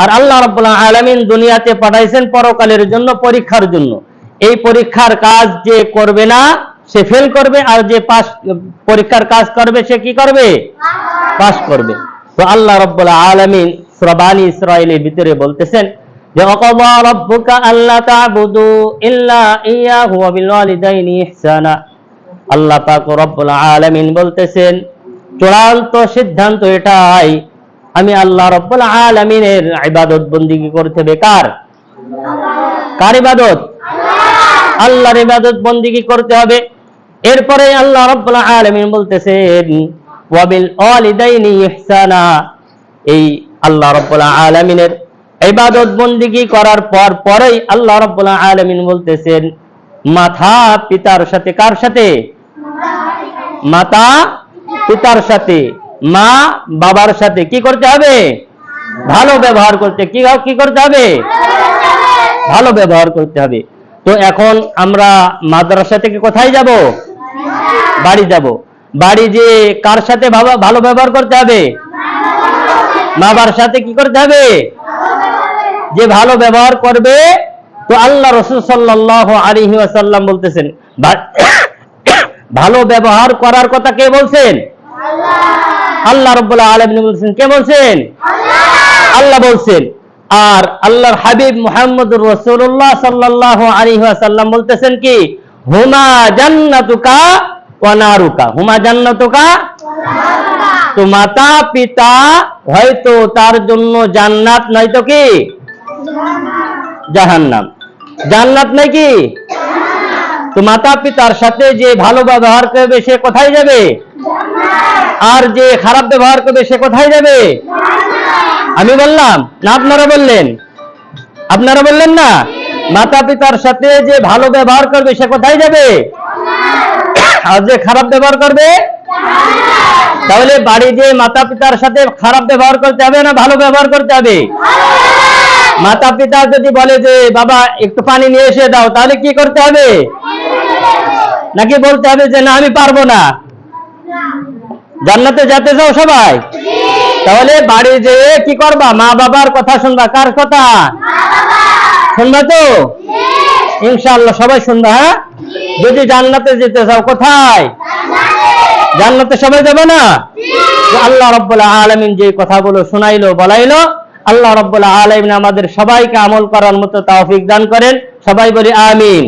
আর আল্লাহ রাব্বুল আলামিন দুনিয়াতে পাঠাইছেন পরকালের জন্য, পরীক্ষার জন্য। এই পরীক্ষার কাজ যে করবে না সে ফেল করবে, আর যে পাস পরীক্ষার কাজ করবে সে কি করবে? পাস করবে। তো আল্লাহ রাব্বুল আলামিন সূরা বানী ইসরাঈলের ভিতরে বলতেছেন যে ওয়াকাযা রাব্বুকা আল্লা তা'বুদু ইল্লা ইয়াহু ওয়া বিল ওয়ালিদাইনি ইহসানা। আল্লাহ পাক রব্বুল আলামিন বলতেছেন চূড়ান্ত সিদ্ধান্ত এটাই, আমি আল্লাহ রব্বুল আলামিনের ইবাদত বন্দেগী করতে হবে। কার ইবাদত? আল্লাহর ইবাদত বন্দেগী করতে হবে। এরপরে আল্লাহ রব্বুল আলামিন বলতেছেন ওয়া বিল ওয়ালিদাইনি ইহসানা। এই আল্লাহ রব্বুল আলামিনের ইবাদত বন্দেগী করার পরেই আল্লাহ রব্বুল আলামিন বলতেছেন মাতা পিতার সাথে, কার সাথে? মাতা পিতার সাথে, মা বাবার সাথে কি করতে হবে? ভালো ব্যবহার করতে। কি করতে হবে? ভালো ব্যবহার করতে হবে। তো এখন আমরা মাদ্রাসা থেকে কোথায় যাব? বাড়ি যাব। বাড়ি যে কার সাথে ভালো ব্যবহার করতে হবে? মা বাবার সাথে কি করতে হবে? যে ভালো ব্যবহার করবে। তো আল্লাহ রাসূল সাল্লাল্লাহু আলাইহি ওয়াসাল্লাম বলতেছেন ভালো ব্যবহার করার কথা কে বলছেন? আল্লাহ রাব্বুল আলামিন বলছেন। কে বলছেন? আল্লাহ বলছেন। আর আল্লাহর হাবিব মুহাম্মদুর রাসূলুল্লাহ সাল্লাল্লাহু আলাইহি ওয়াসাল্লাম বলতেছেন কি হুমা জান্নাতুকা ওয়া নারুকা। হুমা জান্নাতুকা। তো মাতা পিতা হয়তো তার জন্য জান্নাত নয়তো কি জাহান্নাম। জান্নাত নাকি? তো মাতা পিতার সাথে যে ভালো ব্যবহার করবে সে কোথায় যাবে? আর যে খারাপ ব্যবহার করবে সে কোথায় যাবে? আমি বললাম না আপনারা বললেন? আপনারা বললেন না? মাতা পিতার সাথে যে ভালো ব্যবহার করবে সে কোথায় যাবে? আর যে খারাপ ব্যবহার করবে? তাহলে বাড়ি যে মাতা পিতার সাথে খারাপ ব্যবহার করতে হবে না ভালো ব্যবহার করতে হবে? মাতা পিতা যদি বলে যে বাবা একটু পানি নিয়ে এসে দাও, তাহলে কি করতে হবে? নাকি বলতে হবে যে না আমি পারবো না? জান্নাতে যেতে চাও সবাই? তাহলে বাড়ি যেয়ে কি করবা? মা বাবার কথা শুনবা। কার কথা শুনবা? তো ইনশাআল্লাহ সবাই শুনবা। হ্যাঁ, যদি জান্নাতে যেতে চাও কোথায়? জান্নাতে সবাই যাবে না? আল্লাহ রাব্বুল আলামিন যে কথাগুলো শোনাইলো বলাইলো, আল্লাহ রাব্বুল আলামিন আমাদের সবাইকে আমল করার মতো তৌফিক দান করেন। সবাই বলি আমিন।